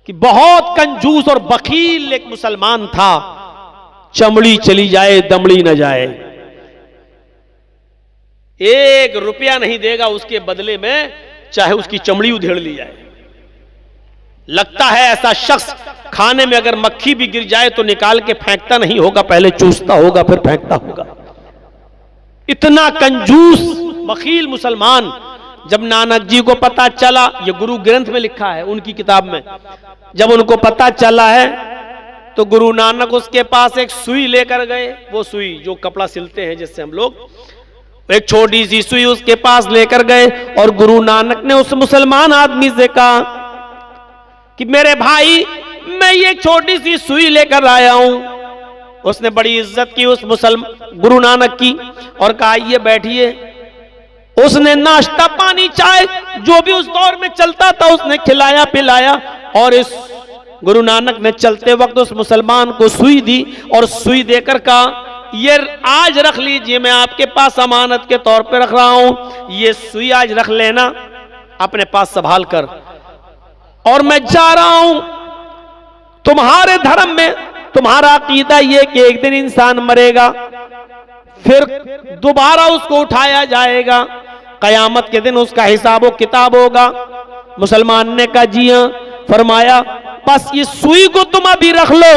कि बहुत कंजूस और बखील एक मुसलमान था, चमड़ी चली जाए दमड़ी न जाए, 1 रुपया नहीं देगा उसके बदले में, चाहे उसकी चमड़ी उधेड़ ली जाए। लगता है ऐसा शख्स खाने में अगर मक्खी भी गिर जाए तो निकाल के फेंकता नहीं होगा, पहले चूसता होगा फिर फेंकता होगा। इतना कंजूस बखील मुसलमान। जब नानक जी को पता चला, ये गुरु ग्रंथ में लिखा है उनकी किताब में, जब उनको पता चला है तो गुरु नानक उसके पास एक सुई लेकर गए। वो सुई जो कपड़ा सिलते हैं जिससे हम लोग, एक छोटी सी सुई उसके पास लेकर गए और गुरु नानक ने उस मुसलमान आदमी से कहा कि मेरे भाई, मैं ये छोटी सी सुई लेकर आया हूं। उसने बड़ी इज्जत की उस गुरु नानक की और कहा ये बैठिए। उसने नाश्ता पानी चाय जो भी उस दौर में चलता था उसने खिलाया पिलाया, और इस गुरु नानक ने चलते वक्त उस मुसलमान को सुई दी और सुई देकर कहा ये आज रख लीजिए, मैं आपके पास अमानत के तौर पे रख रहा हूं, ये सुई आज रख लेना अपने पास संभाल कर, और मैं जा रहा हूं। तुम्हारे धर्म में तुम्हारा अकीदा ये कि एक दिन इंसान मरेगा, फिर दोबारा उसको उठाया जाएगा, कयामत के दिन उसका हिसाब व किताब होगा। मुसलमान ने कहा जी हां। फरमाया बस ये सुई को तुम अभी रख लो,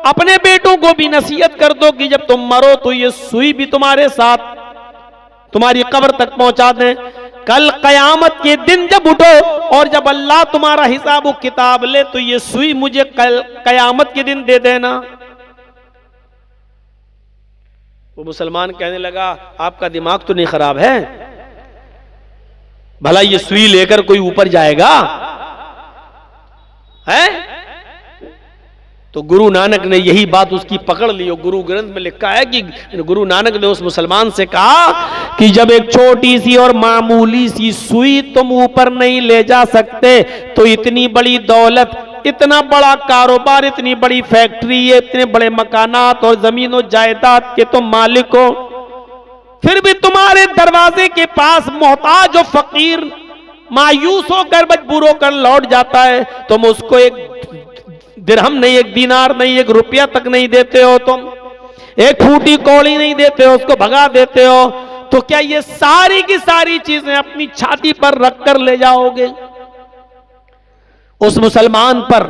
अपने बेटों को भी नसीहत कर दो कि जब तुम मरो तो ये सुई भी तुम्हारे साथ तुम्हारी कब्र तक पहुंचा दें। कल कयामत के दिन जब उठो और जब अल्लाह तुम्हारा हिसाब व किताब ले तो ये सुई मुझे कल कयामत के दिन दे देना। वो मुसलमान कहने लगा आपका दिमाग तो नहीं खराब है, भला ये सुई लेकर कोई ऊपर जाएगा है? तो गुरु नानक ने यही बात उसकी पकड़ ली। और गुरु ग्रंथ में लिखा है कि गुरु नानक ने उस मुसलमान से कहा कि जब एक छोटी सी और मामूली सी सुई तुम ऊपर नहीं ले जा सकते तो इतनी बड़ी दौलत, इतना बड़ा कारोबार, इतनी बड़ी फैक्ट्री, इतने बड़े मकानात और जमीन और जायदाद के तुम मालिक हो, फिर भी तुम्हारे दरवाजे के पास मोहताज और फकीर मायूस होकर मजबूर होकर लौट जाता है, तुम उसको एक दिरहम नहीं, एक दीनार नहीं, 1 रुपया तक नहीं देते हो, तुम एक फूटी कौड़ी नहीं देते हो, उसको भगा देते हो, तो क्या ये सारी की सारी चीजें अपनी छाती पर रखकर ले जाओगे? उस मुसलमान पर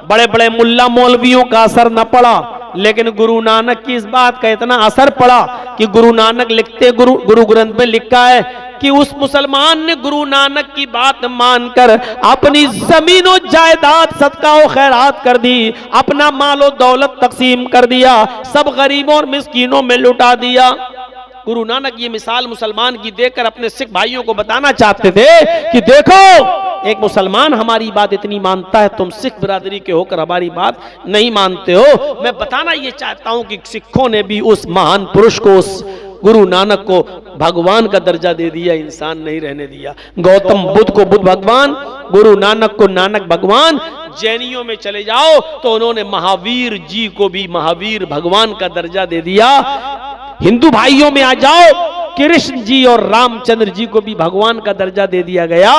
बड़े बड़े मुल्ला मौलवियों का असर न पड़ा, लेकिन गुरु नानक की इस बात का इतना असर पड़ा कि गुरु नानक लिखते, गुरु ग्रंथ में लिखा है कि उस मुसलमान ने गुरु नानक की बात मानकर अपनी जमीनों जायदाद सदका और खैरात कर दी, अपना मालो दौलत तकसीम कर दिया, सब गरीबों और मिस्कीनों में लुटा दिया। गुरु नानक ये मिसाल मुसलमान की देकर अपने सिख भाइयों को बताना चाहते थे कि देखो एक मुसलमान हमारी बात इतनी मानता है, तुम सिख बिरादरी के होकर हमारी बात नहीं मानते हो। मैं बताना ये चाहता हूं कि सिखों ने भी उस महान पुरुष को, उस गुरु नानक को भगवान का दर्जा दे दिया, इंसान नहीं रहने दिया। गौतम बुद्ध को बुद्ध भगवान, गुरु नानक को नानक भगवान। जैनियों में चले जाओ तो उन्होंने महावीर जी को भी महावीर भगवान का दर्जा दे दिया। हिंदू भाइयों में आ जाओ, कृष्ण जी और रामचंद्र जी को भी भगवान का दर्जा दे दिया गया।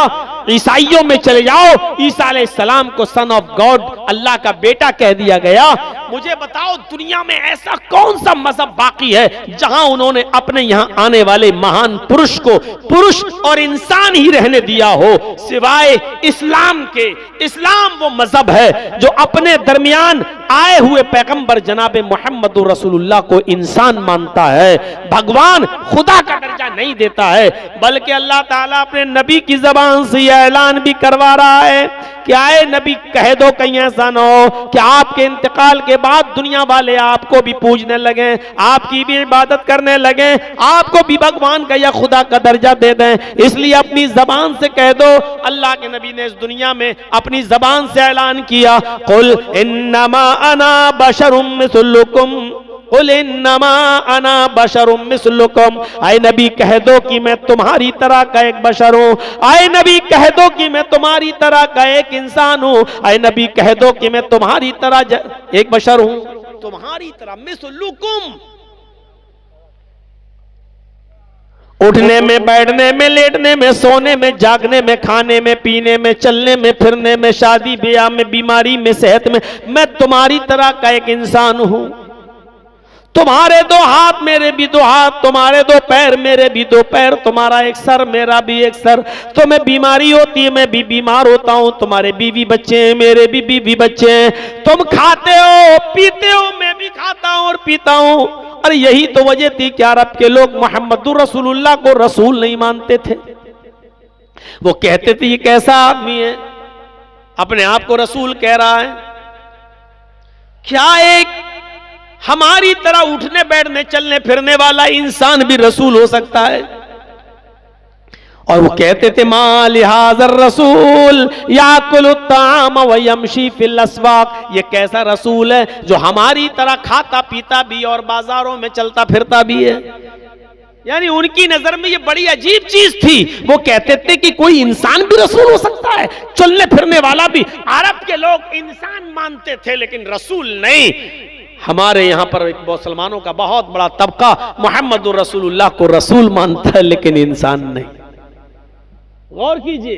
ईसाइयों में चले जाओ, ईसा अलैहिस्सलाम को सन ऑफ गॉड, अल्लाह का बेटा कह दिया गया। मुझे बताओ दुनिया में ऐसा कौन सा मजहब बाकी है जहां उन्होंने अपने यहां आने वाले महान पुरुष को पुरुष और इंसान ही रहने दिया हो, सिवाय इस्लाम के। इस्लाम वो मजहब है जो अपने दरमियान आए हुए पैगंबर जनाब मोहम्मद रसूलुल्लाह को इंसान मानता है, भगवान खुदा का दर्जा नहीं देता है। बल्कि अल्लाह ताला अपने नबी की जबान से यह ऐलान भी करवा रहा है कि आए नबी कह दो कहीं ऐसा न हो कि आपके इंतकाल के बाद दुनिया वाले आपको भी पूजने लगे, आपकी भी इबादत करने लगे, आपको भी भगवान का या खुदा का दर्जा दे दें। इसलिए अपनी जबान से कह दो। अल्लाह के नबी ने इस दुनिया में अपनी जबान से ऐलान किया, कुल इन्नमा अना बशरुम मिस्लुकुम, कुल इन्नमा अना बशरुम मिस्लुकुम। आए नबी कह दो कि मैं तुम्हारी तरह का एक बशर हूं। आए नबी कह दो कि मैं तुम्हारी तरह का एक इंसान हूं। आए नबी कह दो कि मैं तुम्हारी तरह एक बशर हूं, तुम्हारी तरह मिस्लुकुम। उठने में, बैठने में, लेटने में, सोने में, जागने में, खाने में, पीने में, चलने में, फिरने में, शादी ब्याह में, बीमारी में, सेहत में, मैं तुम्हारी तरह का एक इंसान हूं। तुम्हारे दो हाथ, मेरे भी दो हाथ, तुम्हारे दो पैर, मेरे भी दो पैर, तुम्हारा एक सर, मेरा भी एक सर। तुम्हें बीमारी होती है, मैं भी बीमार होता हूं। तुम्हारे बीवी बच्चे हैं, मेरे भी बीवी बच्चे हैं। तुम खाते हो, पीते हो, मैं भी खाता हूं और पीता हूं। अरे यही तो वजह थी कि अरब के लोग मोहम्मदुर रसूलुल्लाह को रसूल नहीं मानते थे। वो कहते थे ये कैसा आदमी है, अपने आप को रसूल कह रहा है। क्या एक हमारी तरह उठने बैठने चलने फिरने वाला इंसान भी रसूल हो सकता है? और वो कहते थे मा लिहाज़र रसूल याकुलु ताम व यमशी फिल अस्वाक, ये कैसा रसूल है जो हमारी तरह खाता पीता भी और बाजारों में चलता फिरता भी है। यानी उनकी नजर में ये बड़ी अजीब चीज थी। वो कहते थे कि कोई इंसान भी रसूल हो सकता है, चलने फिरने वाला भी। अरब के लोग इंसान मानते थे लेकिन रसूल नहीं। हमारे यहाँ पर एक मुसलमानों का बहुत बड़ा तबका मोहम्मदुर रसूलुल्लाह को रसूल मानता है लेकिन इंसान नहीं। गौर कीजिए,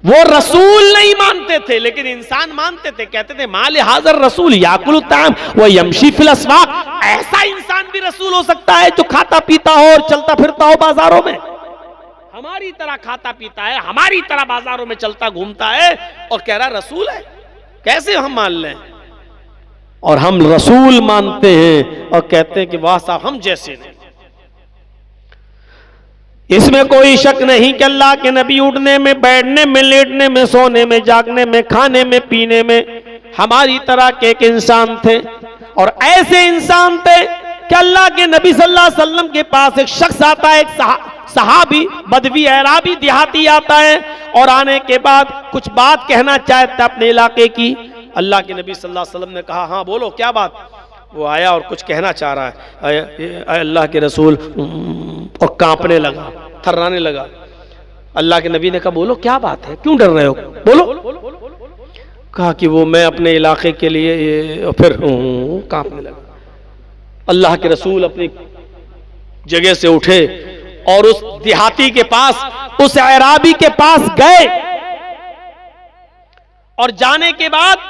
वो रसूल नहीं मानते थे लेकिन इंसान मानते थे। कहते थे माले हाजर रसूल याकुलु ताम व यमशी फिल अस्वाक, ऐसा इंसान भी रसूल हो सकता है जो खाता पीता हो और चलता फिरता हो बाजारों में। हमारी तरह खाता पीता है, हमारी तरह बाजारों में चलता घूमता है और कह रहा रसूल है। कैसे हम मान लें? और हम रसूल मानते हैं और कहते हैं कि वाह साहब हम जैसे नहीं। इसमें कोई शक नहीं कि अल्लाह के नबी उठने में, बैठने में, लेटने में, सोने में, जागने में, खाने में, पीने में हमारी तरह के एक इंसान थे। और ऐसे इंसान थे कि अल्लाह के नबी सल्लल्लाहु अलैहि वसल्लम के पास एक शख्स आता है, एक सहाबी, बदवी, अराबी, देहाती आता है और आने के बाद कुछ बात कहना चाहता अपने इलाके की। अल्लाह के नबी सल्लल्लाहु अलैहि वसल्लम ने कहा हाँ बोलो क्या बात। वो आया और कुछ कहना चाह रहा है, अल्लाह के रसूल, और कांपने लगा, थर्राने लगा। अल्लाह के नबी ने कहा बोलो क्या बात है, क्यों डर रहे हो, बोलो। कहा कि वो मैं अपने इलाके के लिए, फिर कांपने लगा। अल्लाह के रसूल अपनी जगह से उठे और उस देहाती के पास, उस अराबी के पास गए और जाने के बाद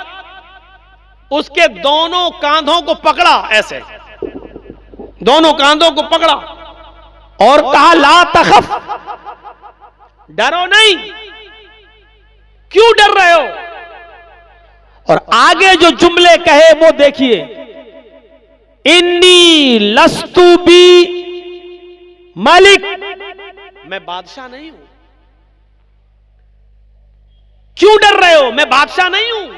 उसके दोनों कांधों को पकड़ा, ऐसे दोनों कांधों को पकड़ा और कहा ला तखफ, डरो नहीं, क्यों डर रहे हो। और आगे जो जुमले कहे वो देखिए, इन्नी लस्तु बी मलिक, मैं बादशाह नहीं हूं। क्यों डर रहे हो, मैं बादशाह नहीं हूं।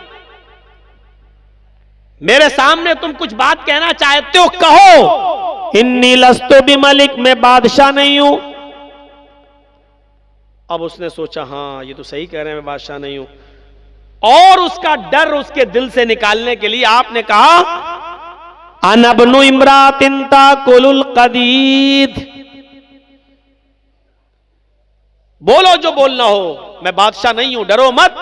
मेरे सामने तुम कुछ बात कहना चाहते हो, कहो। इन्नी लस्तु बि मलिक, मैं बादशाह नहीं हूं। अब उसने सोचा हाँ ये तो सही कह रहे हैं, मैं बादशाह नहीं हूं। और उसका डर उसके दिल से निकालने के लिए आपने कहा अनबनु इमरातिन ताकुलुल कदीद, बोलो जो बोलना हो, मैं बादशाह नहीं हूं, डरो मत।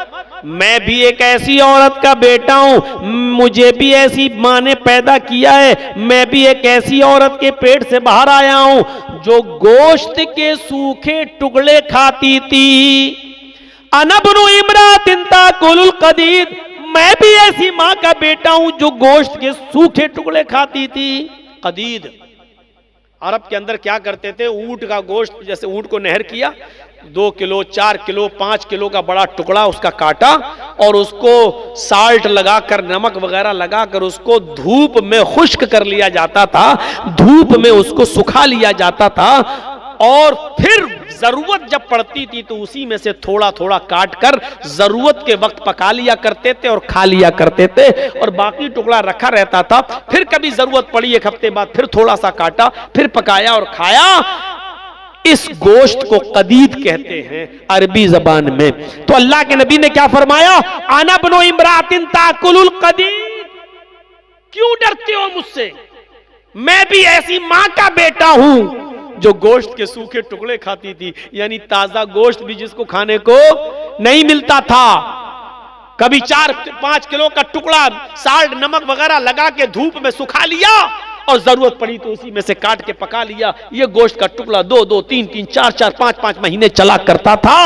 मैं भी एक ऐसी औरत का बेटा हूं, मुझे भी ऐसी मां ने पैदा किया है। मैं भी एक ऐसी औरत के पेट से बाहर आया हूं जो गोश्त के सूखे टुकड़े खाती थी। अनबनु इमरातिन ताकुलुल कदीद, मैं भी ऐसी मां का बेटा हूं जो गोश्त के सूखे टुकड़े खाती थी। कदीद अरब के अंदर क्या करते थे, ऊंट का गोश्त, जैसे ऊंट को नहर किया, 2 किलो 4 किलो 5 किलो का बड़ा टुकड़ा उसका काटा और उसको साल्ट लगाकर, नमक वगैरह लगाकर उसको धूप में खुश्क कर लिया जाता था, धूप में उसको सुखा लिया जाता था और फिर जरूरत जब पड़ती थी तो उसी में से थोड़ा थोड़ा काट कर जरूरत के वक्त पका लिया करते थे और खा लिया करते थे और बाकी टुकड़ा रखा रहता था। फिर कभी जरूरत पड़ी 1 हफ्ते बाद फिर थोड़ा सा काटा, फिर पकाया और खाया। इस गोश्त को कदीद कहते हैं अरबी जबान में। तो अल्लाह के नबी ने क्या फरमाया, अना बनो इमरातिन ताकुलुल कदीद, क्यों डरते हो मुझसे, मैं भी ऐसी मां का बेटा हूं जो गोश्त के सूखे टुकड़े खाती थी। यानी ताजा गोश्त भी जिसको खाने को नहीं मिलता था। कभी 4-5 किलो का टुकड़ा साल्ट नमक वगैरह लगा के धूप में सुखा लिया और जरूरत पड़ी तो उसी में से काट के पका लिया। ये गोश्त का टुकड़ा 2-2, 3-3, 4-4, 5-5 महीने चला करता था।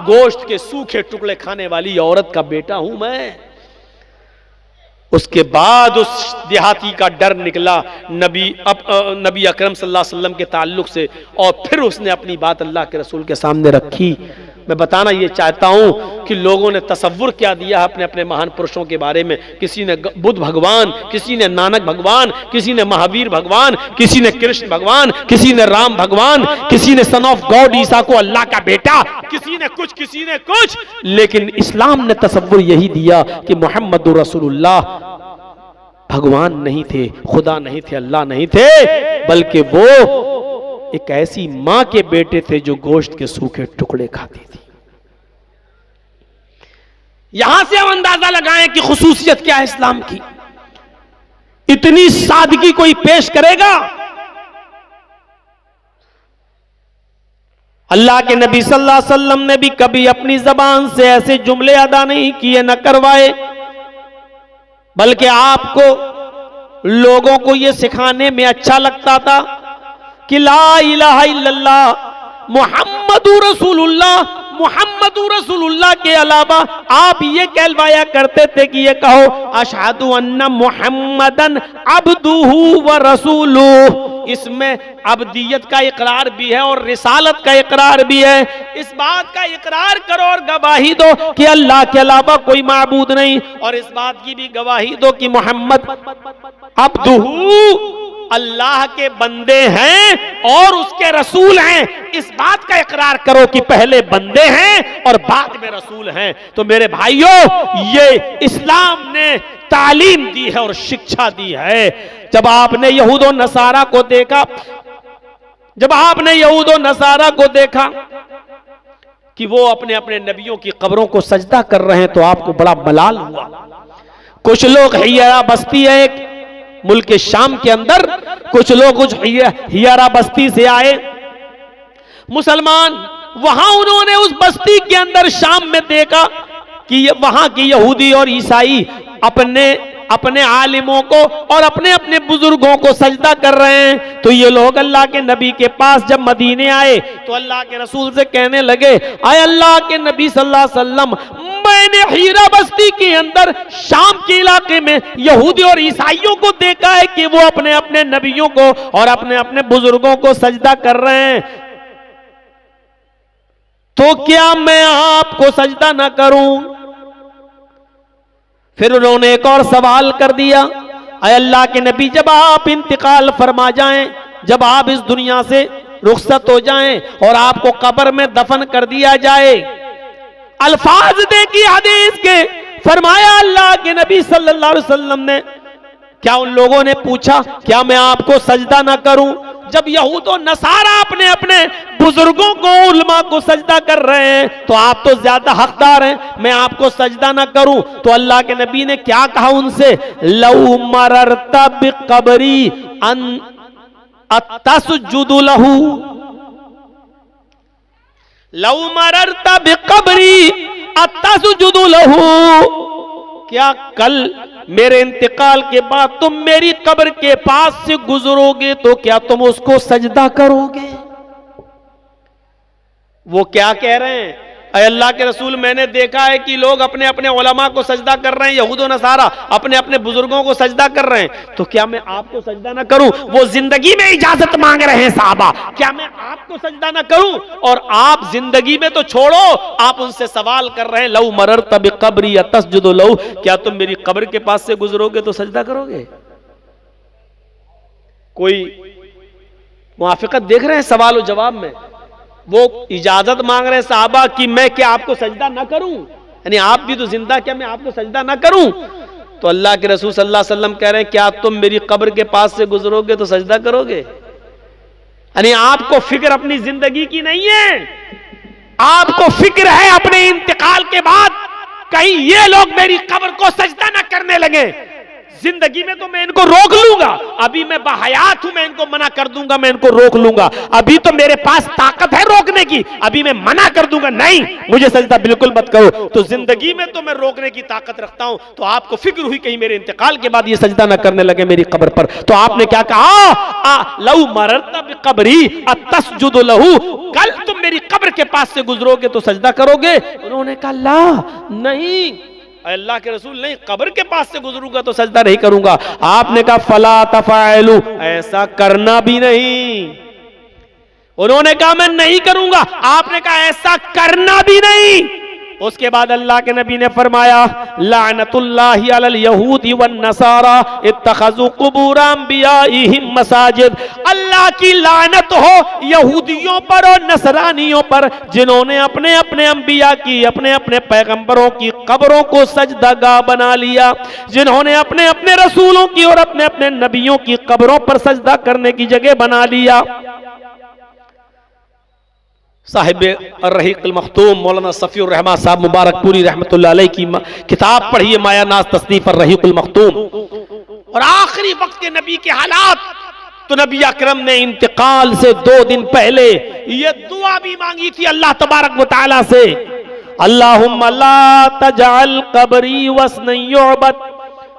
गोश्त के सूखे टुकड़े खाने वाली औरत का बेटा हूं मैं। उसके बाद उस देहाती का डर निकला नबी अकरम सल्लल्लाहु अलैहि वसल्लम के ताल्लुक से, और फिर उसने अपनी बात अल्लाह के रसूल के सामने रखी। मैं बताना ये चाहता हूं कि लोगों ने तसव्वुर क्या दिया अपने अपने महान पुरुषों के बारे में। किसी ने बुद्ध भगवान, किसी ने नानक भगवान, किसी ने महावीर भगवान, किसी ने कृष्ण भगवान, किसी ने राम भगवान, किसी ने सन ऑफ गॉड ईसा को अल्लाह का बेटा, किसी ने कुछ, किसी ने कुछ। लेकिन इस्लाम ने तसव्वुर यही दिया कि मोहम्मदुर रसूलुल्लाह भगवान नहीं थे, खुदा नहीं थे, अल्लाह नहीं थे, बल्कि वो एक ऐसी मां के बेटे थे जो गोश्त के सूखे टुकड़े खाती थी। यहां से हम अंदाजा लगाएं कि खुसूसियत क्या है इस्लाम की। इतनी सादगी कोई पेश करेगा? अल्लाह के नबी सल्लल्लाहु अलैहि वसल्लम ने भी कभी अपनी जबान से ऐसे जुमले अदा नहीं किए, न करवाए, बल्कि आपको लोगों को यह सिखाने में अच्छा लगता था कि ला इलाहा इल्लल्लाह मुहम्मदुर रसूलुल्लाह, मुहम्मदुर रसूलुल्लाह के अलावा आप ये कहलवाया करते थे कि ये कहो अशहदु अन्ना मुहम्मदन अब्दुहु व रसूलुहु। इसमें अब्दियत का इकरार भी है और रिसालत का इकरार भी है। इस बात का इकरार करो और गवाही दो कि अल्लाह के अलावा कोई माबूद नहीं, और इस बात की भी गवाही दो कि मोहम्मद अब्दुहु अल्लाह के बंदे हैं और उसके रसूल हैं। इस बात का इकरार करो कि पहले बंदे हैं और बाद में रसूल हैं। तो मेरे भाइयों, ये इस्लाम ने तालीम दी है और शिक्षा दी है। जब आपने यहूद और नसारा को देखा, जब आपने यहूद और नसारा को देखा कि वो अपने अपने नबियों की कब्रों को सजदा कर रहे हैं, तो आपको बड़ा मलाल हुआ। कुछ लोग हियरा बस्ती है एक मुल्क शाम के अंदर, कुछ लोग कुछ हियरा बस्ती से आए मुसलमान। वहां उन्होंने उस बस्ती के अंदर शाम में देखा कि वहां के यहूदी और ईसाई अपने अपने आलिमों को और अपने अपने बुजुर्गों को सजदा कर रहे हैं। तो ये लोग अल्लाह के नबी के पास जब मदीने आए तो अल्लाह के रसूल से कहने लगे, आए अल्लाह के नबी सल्लल्लाहु अलैहि वसल्लम, मैंने हीरा बस्ती के अंदर शाम के इलाके में यहूदी और ईसाइयों को देखा है कि वो अपने अपने नबियों को और अपने अपने बुजुर्गों को सजदा कर रहे हैं, तो क्या मैं आपको सजदा ना करूं? फिर उन्होंने एक और सवाल कर दिया, अय अल्लाह के नबी, जब आप इंतकाल फरमा जाएं, जब आप इस दुनिया से रुखसत हो जाएं और आपको कब्र में दफन कर दिया जाए, अल्फाज देखिए हदीस के, फरमाया अल्लाह के नबी सल्लल्लाहु अलैहि वसल्लम ने, क्या उन लोगों ने पूछा क्या मैं आपको सजदा ना करूं? जब यहूद और नसारा अपने अपने बुजुर्गों को, उलमा को सजदा कर रहे हैं, तो आप तो ज्यादा हकदार हैं, मैं आपको सजदा ना करूं? तो अल्लाह के नबी ने क्या कहा उनसे, लौ मररता बिकबरी अन अतसजुदु लहू, लौ मररता बिकबरी अतसजुदु लहू, क्या कल मेरे इंतकाल के बाद तुम मेरी कब्र के पास से गुजरोगे तो क्या तुम उसको सजदा करोगे? वो क्या कह रहे हैं, अय अल्लाह के रसूल, मैंने देखा है कि लोग अपने अपने उलमा को सजदा कर रहे हैं, यहूद और नसारा अपने अपने बुजुर्गों को सजदा कर रहे हैं, तो क्या मैं आपको सजदा ना करूं? वो जिंदगी में इजाजत मांग रहे हैं साहबा, क्या मैं आपको सजदा ना करूं? और आप जिंदगी में तो छोड़ो, आप उनसे सवाल कर रहे हैं, लौ मररता बिकबरी तसजुदु लहू, क्या तुम मेरी कब्र के पास से गुजरोगे तो सजदा करोगे? कोई मुआफिकत देख रहे हैं सवाल और जवाब में? वो इजाजत मांग रहे हैं साहबा कि मैं क्या आपको सजदा ना करूं, यानी आप भी तो जिंदा, क्या मैं आपको सजदा ना करूं? तो अल्लाह के रसूल सल्लल्लाहु अलैहि वसल्लम कह रहे हैं, क्या तुम मेरी कब्र के पास से गुजरोगे तो सजदा करोगे? यानी आपको फिक्र अपनी जिंदगी की नहीं है, आपको फिक्र है अपने इंतकाल के बाद कहीं ये लोग मेरी कब्र को सजदा ना करने लगे। जिंदगी में तो मैं इनको रोक लूंगा, अभी मैं बाहयात हूं, मैं इनको मना कर दूंगा, मैं इनको रोक लूंगा, अभी तो मेरे पास ताकत है रोकने की, अभी मैं मना कर दूंगा, नहीं मुझे सजदा बिल्कुल मत करो। तो जिंदगी में तो मैं रोकने की ताकत रखता हूं, तो आपको फिक्र हुई कहीं मेरे इंतकाल के बाद ये सजदा ना करने लगे मेरी कब्र पर। तो आपने क्या कहा, लहू मररता बिक़ब्री अतस्जुदु लहू, कल तुम मेरी कब्र के पास से गुजरोगे तो सजदा करोगे? उन्होंने कहा ला नहीं अल्लाह के रसूल, नहीं, कब्र के पास से गुजरूंगा तो सजदा नहीं करूंगा। आपने कहा फला तफअलू, ऐसा करना भी नहीं। उन्होंने कहा मैं नहीं करूंगा, आपने कहा ऐसा करना भी नहीं। उसके बाद अल्लाह के नबी ने फरमाया लानतुल्लाहि अलल यहूदी वन नसारा इत्तखज़ू कुबूर अंबियाइहिम मसाजिद, अल्लाह की लानत हो यहूदियों पर और नसरानियों पर जिन्होंने अपने अपने अंबिया की, अपने अपने पैगंबरों की कब्रों को सजदागाह बना लिया, जिन्होंने अपने अपने रसूलों की और अपने अपने नबियों की कब्रों पर सजदा करने की जगह बना लिया। साहिब अर्रहीक़ुल मख्तूम मौलाना सफ़ीउर रहमान साहब मुबारकपुरी रहमतुल्लाह अलैह की किताब पढ़िए माया नाज़ तसनीफ़ अर्रहीक़ुल मख्तूम, और आखिरी वक्त के नबी के हालात। तो नबी अकरम ने इंतकाल से 2 दिन पहले ये दुआ भी मांगी थी अल्लाह तबारक व तआला से, अल्लाहुम्मा ला तजअल कब्री वस्नन युअबद,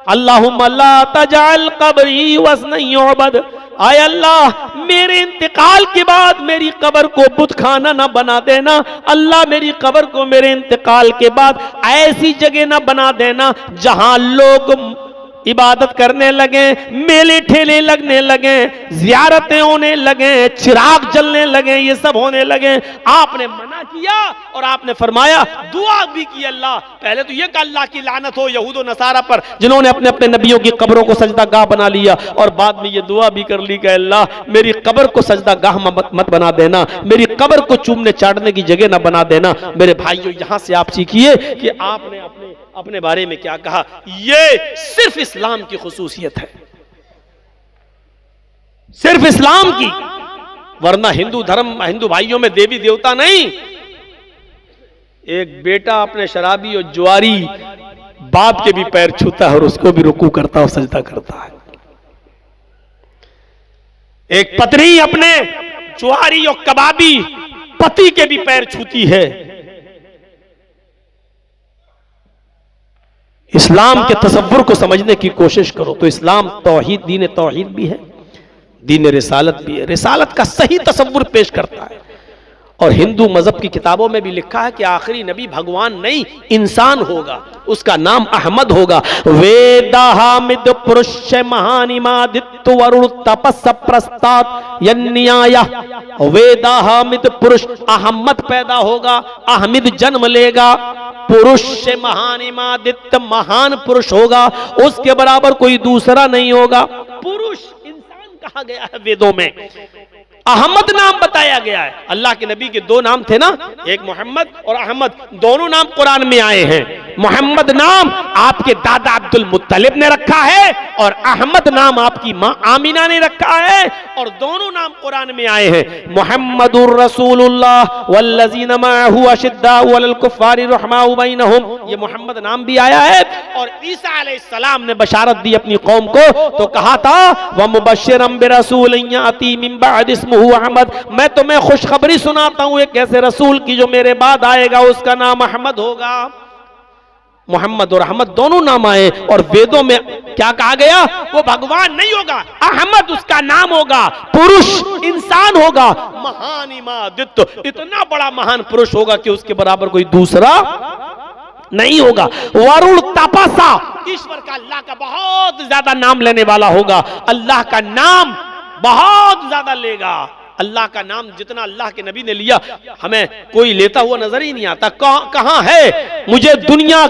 अल्लाहुम्मा ला तजअल कब्री वस्नन युअबद, आय अल्लाह मेरे इंतकाल के बाद मेरी कब्र को बुत खाना ना बना देना, अल्लाह मेरी कब्र को मेरे इंतकाल के बाद ऐसी जगह ना बना देना जहां लोग इबादत करने लगे, मेले ठेले लगने लगे, जियारतें होने लगे, चिराग जलने लगे, ये सब होने लगे। आपने मना किया और आपने फरमाया, दुआ भी की अल्लाह, पहले तो ये कहा अल्लाह की लानत हो यहूद और नसारा पर जिन्होंने अपने अपने नबियों की कब्रों को सजदागाह बना लिया, और बाद में ये दुआ भी कर ली कि अल्लाह मेरी कब्र को सजदागाह मत बना देना, मेरी कब्र को चूमने चाटने की जगह ना बना देना। मेरे भाइयों, यहां से आप सीखिए कि आपने अपने बारे में क्या कहा। ये सिर्फ इस्लाम की खुसूसियत है, सिर्फ इस्लाम की, वरना हिंदू धर्म, हिंदू भाइयों में देवी देवता नहीं। एक बेटा अपने शराबी और जुआरी बाप के भी पैर छूता है और उसको भी रुकू करता और सजदा करता है। एक पत्नी अपने जुआरी और कबाबी पति के भी पैर छूती है। इस्लाम के तसव्वुर को समझने की कोशिश करो तो इस्लाम तौहीद, दीन तौहीद भी है, दीन रिसालत भी है, रिसालत का सही तसव्वुर पेश करता है। और हिंदू मजहब की किताबों में भी लिखा है कि आखिरी नबी भगवान नहीं इंसान होगा, उसका नाम अहमद होगा। वेदा हामिद पुरुष महानिमादित्य वरुण तपस प्रस्तात यन्याया, वेदा हामिद पुरुष अहमद पैदा होगा, अहमद जन्म लेगा, पुरुष से महानिमादित्य महान पुरुष होगा, उसके बराबर कोई दूसरा नहीं होगा। पुरुष इंसान कहा गया है वेदों में, अहमद नाम बताया गया है। अल्लाह के नबी के 2 नाम थे ना, एक मोहम्मद और अहमद, दोनों नाम कुरान में आए हैं। मोहम्मद नाम आपके दादा अब्दुल मुत्तलिब ने रखा है और अहमद नाम आपकी मां आमिना ने रखा है, और दोनों नाम कुरान में आए हैं। मुहम्मदुर रसूलुल्लाह वल्लज़ीना मअहू अशिद्दाउ अलल कुफ़्फ़ारि रहमाउ बैनहुम, ये मोहम्मद नाम भी आया है। और ईसा अलैहिस्सलाम ने बशारत दी अपनी कौम को, तो कहा था व मुबश्शिरन बिरसूलिन याती मिन बअद इस्मुहु अहमद, मैं तुम्हें खुशखबरी सुनाता हूं एक ऐसे रसूल की जो मेरे बाद आएगा, उसका नाम अहमद होगा। मोहम्मद और अहमद दोनों नाम आए, और वेदों में क्या कहा गया, वो भगवान नहीं होगा, अहमद उसका नाम होगा, पुरुष इंसान होगा, महान इमादित्य इतना बड़ा महान पुरुष होगा कि उसके बराबर कोई दूसरा नहीं होगा। वरुण तपसा, ईश्वर का अल्लाह का बहुत ज्यादा नाम लेने वाला होगा, अल्लाह का नाम बहुत ज्यादा लेगा। अल्लाह का नाम जितना अल्लाह के नबी ने लिया हमें कोई लेता हुआ नजर ही नहीं आता। कहां है, मुझे दुनिया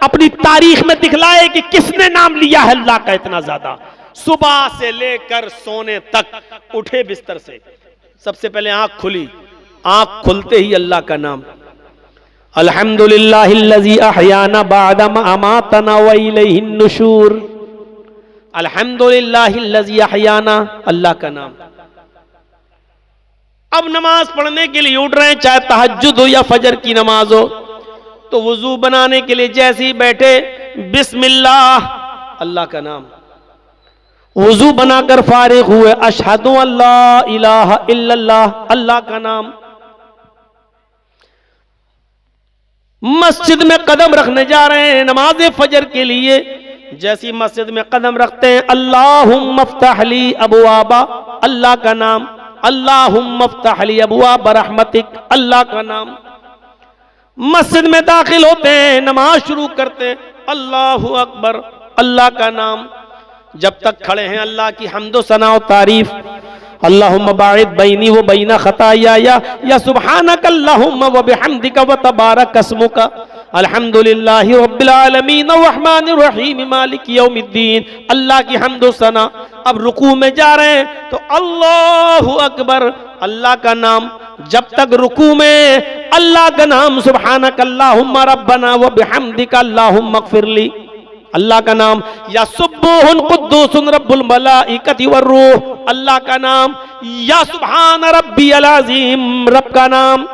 अपनी तारीख में दिखलाए कि किसने नाम लिया है अल्लाह का इतना ज्यादा। सुबह से लेकर सोने तक, उठे बिस्तर से सबसे पहले आंख खुली, आंख खुलते ही अल्लाह का नाम, अल्हम्दुलिल्लाहिल्लज़ी अहयाना बअदा मा अमातना व इलैहिन नुशूर, अल्हम्दुलिल्लाहिल्लज़ी अहयाना, अल्लाह का नाम। अब नमाज पढ़ने के लिए उठ रहे हैं, चाहे तहज्जुद हो या फजर की नमाज हो, तो वुजू बनाने के लिए जैसे ही बैठे बिस्मिल्लाह अल्लाह का नाम। वुजू बनाकर फारिग हुए, अशहदु अल्ला इलाहा इल्लल्लाह, अल्लाह का नाम। मस्जिद में कदम रखने जा रहे हैं नमाज फजर के लिए, जैसी मस्जिद में कदम रखते हैं अल्लाहुम्मा फ़्तह ली अबवाबा, अल्लाह का नाम। अल्लाहुम्मा फ़्तह ली अबवाबा रहमतिक, अल्लाह का नाम। मस्जिद में दाखिल होते हैं, नमाज शुरू करते हैं, अल्लाहु अकबर, अल्लाह का नाम। जब तक खड़े हैं अल्लाह की हम्दो सना और तारीफ। अल्लाहुम्मा बाइद बैनी व बैना खताया या सुब्हानक अल्लाहुम्मा व बिहम्दिका व तबारक अस्मुका, अल्हम्दुलिल्लाहि रब्बिल आलमीन अर्रहमानिर रहीम मालिक यौमिद्दीन, अल्लाह की हम्दो सना। अब रुकू में जा रहे हैं तो अल्लाहु अकबर, अल्लाह का नाम। जब तक रुकू में अल्लाह का नाम, सुब्हानक अल्लाहुम्मा रब्बना व बिहम्दिका अल्लाहुम्मा इग़फिरली, अल्लाह का नाम। या सुब्बुहुन कुद्दूसुन रब्बुल मलाइकति वर्रूह, अल्लाह का नाम। या सुब्हान रब्बियल अज़ीम, रब का नाम।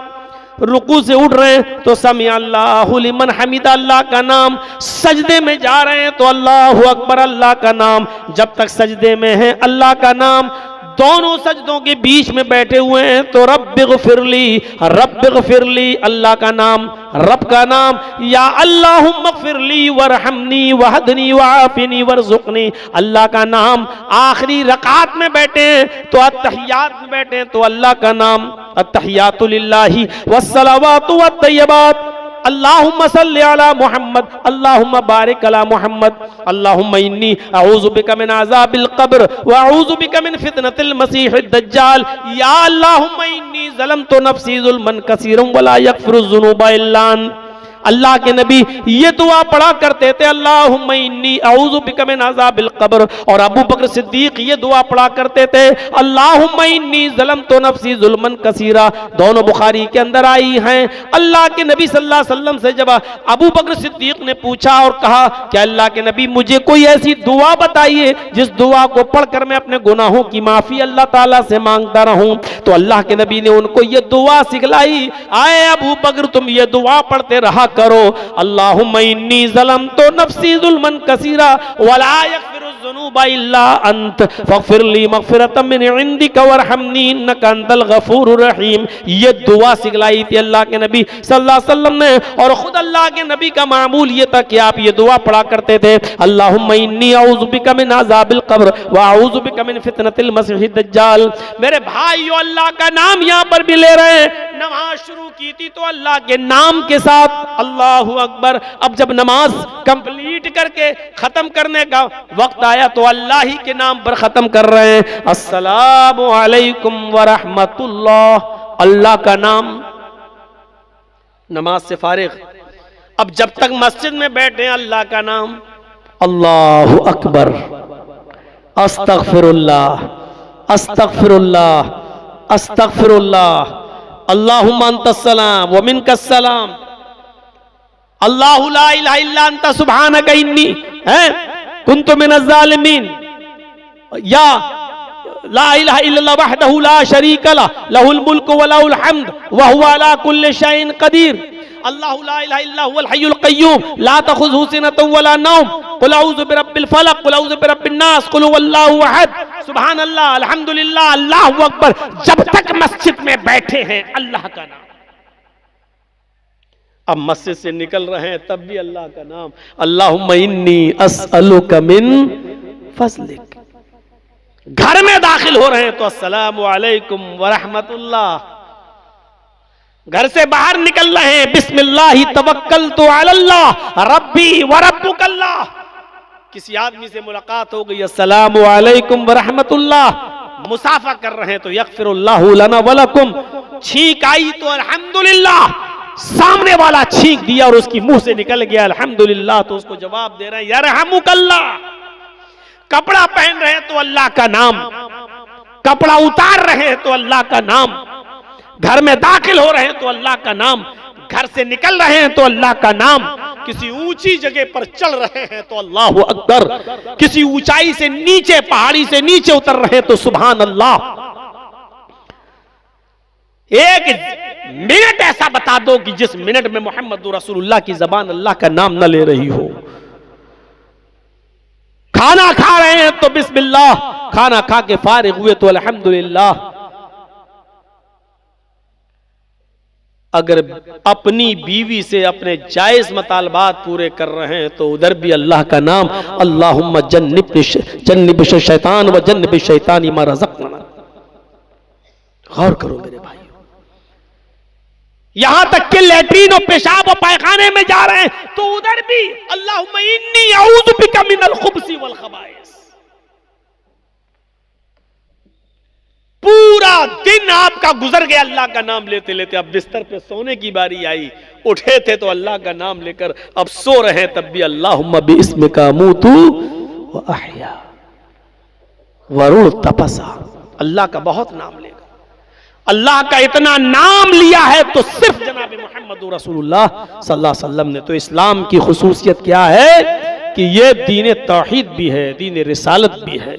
रुकू से उठ रहे हैं तो समी अल्लाहु लिमन हमिदा, अल्लाह का नाम। सजदे में जा रहे हैं तो अल्लाहु अकबर, अल्लाह का नाम। जब तक सजदे में है अल्लाह का नाम। दोनों सजदों के बीच में बैठे हुए हैं तो रब्बिग़फिरली, रब्बिग़फिरली, अल्लाह का नाम, रब का नाम। या अल्लाहुम्मा ग़फिरली वरहमनी वहदनी वआफ़िनी वरज़ुक़नी, अल्लाह का नाम। आखिरी रकात में बैठे हैं तो अत्तहियात में बैठे हैं तो अल्लाह का नाम। अत्तहियातु लिल्लाहि वस्सलावातु वत्तय्यबात, अल्लाहुम्मा सल्लि अला मुहम्मद, अल्लाहुम्मा बारिक अला मुहम्मद, अल्लाहुम्मा इन्नी अऊज़ु बिका मिन अज़ाबिल क़ब्र व अऊज़ु बिका मिन फितनतिल मसीहिद दज्जाल, या अल्लाहुम्मा इन्नी ज़लमतु नफ़्सी ज़ुल्मन कसीरन व ला यग़फ़िरुज़ ज़ुनूबा इल्ला अंत। अल्लाह के नबी ये दुआ पढ़ा करते थे, अल्लाहुम्मा इन्नी अऊज़ु बिका मिन अज़ाबिल क़ब्र। और अबू बकर सिद्दीक ये दुआ पढ़ा करते थे, अल्लाहुम्मा इन्नी ज़लमतु नफ़्सी ज़ुल्मन कसीरा। दोनों बुखारी के अंदर आई हैं। अल्लाह के नबी सल्लल्लाहु अलैहि वसल्लम से जब अबू बकर सिद्दीक ने पूछा और कहा कि अल्लाह के नबी मुझे कोई ऐसी दुआ बताइए जिस दुआ को पढ़कर मैं अपने गुनाहों की माफ़ी अल्लाह ताला से मांगता रहूं, तो अल्लाह के नबी ने उनको ये दुआ सिखलाई। आए अबू बकर, तुम ये दुआ पढ़ते रहा करो, अल्लाहुम्मा इन्नी ज़लमतु नफ़्सी ज़ुल्मन कसीरा वला यग़फ़िरुज़ ज़ुनूबा इल्ला अंत फ़ग़फ़िरली मग़फ़िरतम मिन इंदिका वरहमनी इन्नका अंतल गफ़ूरुर रहीम। ये दुआ सिखलाई थी अल्लाह के नबी सल्लल्लाहु अलैहि वसल्लम ने। और खुद अल्लाह के नबी का मामूल ये था कि आप ये दुआ पढ़ा करते थे, अल्लाहुम्मा इन्नी अऊज़ु बिका मिन अज़ाबिल क़ब्र व अऊज़ु बिका मिन फितनतिल मसीहिद दज्जाल। मेरे भाइयों, अल्लाह का नाम यहाँ पर भी ले रहे हैं। नमाज शुरू की थी तो अल्लाह के नाम के साथ, अल्लाहु अकबर। अब जब नमाज कंप्लीट करके खत्म करने का वक्त आया तो अल्लाह ही के नाम पर खत्म कर रहे हैं, अस्सलामु अलैकुम व रहमतुल्लाह, अल्लाह का नाम। नमाज से फारिग, अब जब तक मस्जिद में बैठे हैं अल्लाह का नाम, अल्लाहु अकबर, अस्तगफिरुल्लाह, अस्तगफिरुल्लाह, अस्तगफिरुल्लाह, अल्लाहुम्मा अंतस्सलाम व मिनकस्सलाम, अल्लाहु ला इलाहा इल्ला अंता सुब्हानका इन्नी कुन्तु मिनज़ ज़ालिमीन, या ला इलाहा इल्लल्लाह वहदहु ला शरीका लहु लहुल मुल्कु व लहुल हम्द व हुवा अला कुल्लि शैइन क़दीर, अल्लाहु ला इलाहा इल्ला हुवल हय्युल क़य्यूम ला तख़ुज़ुहु सिनतुन व ला नौम, क़ुल अऊज़ु बिरब्बिल फ़लक़, क़ुल अऊज़ु बिरब्बिन नास, क़ुल हुवल्लाहु अहद, सुब्हानल्लाह, अल्हम्दुलिल्लाह, अल्लाहु अकबर। जब तक मस्जिद में बैठे हैं अल्लाह का नाम। अब मस्जिद से निकल रहे हैं तब भी अल्लाह का नाम, अल्लाहुम्मा इन्नी अस्अलुका मिन फ़ज़लिक। घर में दाखिल हो रहे हैं तो अस्सलामु अलैकुम व रहमतुल्लाह। घर से बाहर निकल रहे हैं, बिस्मिल्लाहि तवक्कलतु अलल्लाह रब्बी व रब्बुकल्लाह। किसी आदमी से मुलाकात हो गई, अस्सलामु अलैकुम व रहमतुल्लाह। मुसाफा कर रहे हैं तो यग़फ़िरुल्लाहु लना व लकुम। छींक आई तो अल्हम्दुलिल्लाह, सामने वाला छींक दिया और उसकी मुंह से निकल गया अल्हम्दुलिल्लाह, तो उसको जवाब दे रहे हैं यरहमुकल्लाह। कपड़ा पहन रहे हैं तो अल्लाह का नाम, कपड़ा उतार रहे हैं तो अल्लाह का नाम, घर में दाखिल हो रहे हैं तो अल्लाह का नाम, घर से निकल रहे हैं तो अल्लाह का नाम, किसी ऊंची जगह पर चढ़ रहे हैं तो अल्लाहु अकबर, किसी ऊंचाई से नीचे, पहाड़ी से नीचे उतर रहे हैं तो सुभान अल्लाह। एक मिनट ऐसा बता दो कि जिस मिनट में मोहम्मद रसूलुल्लाह की जबान अल्लाह का नाम न ले रही हो। खाना खा रहे हैं तो बिस्मिल्लाह, खाना खा के फारिग हुए तो अल्हम्दुलिल्लाह। अगर अपनी बीवी से अपने जायज मतलबात पूरे कर रहे हैं तो उधर भी अल्लाह का नाम, अल्लाहुम्मा जन्निब शैतान व जन्निब शैतानी मा रज़क़ना। गौर करो मेरे भाइयों, यहां तक कि लैट्रीन और पेशाब और पायखाने में जा रहे हैं तो उधर भी अल्लाहुम्मा इन्नी अऊज़ु बिका मिनल खुब्सी वल खबाइस। पूरा दिन आपका गुजर गया अल्लाह का नाम लेते लेते, अब बिस्तर पे सोने की बारी आई, उठे थे तो अल्लाह का नाम लेकर, अब सो रहे हैं तब भी अल्लाहुम्मा बिइस्मिका अमूतु व अहया वरुण तपसा। अल्लाह का बहुत नाम लेगा, अल्लाह का इतना नाम लिया है तो सिर्फ जनाब मोहम्मद रसूलुल्लाह सल्लल्लाहु अलैहि वसल्लम ने। तो इस्लाम की खुसूसियत क्या है कि यह दीन तौहीद भी है, दीन रिसालत भी है।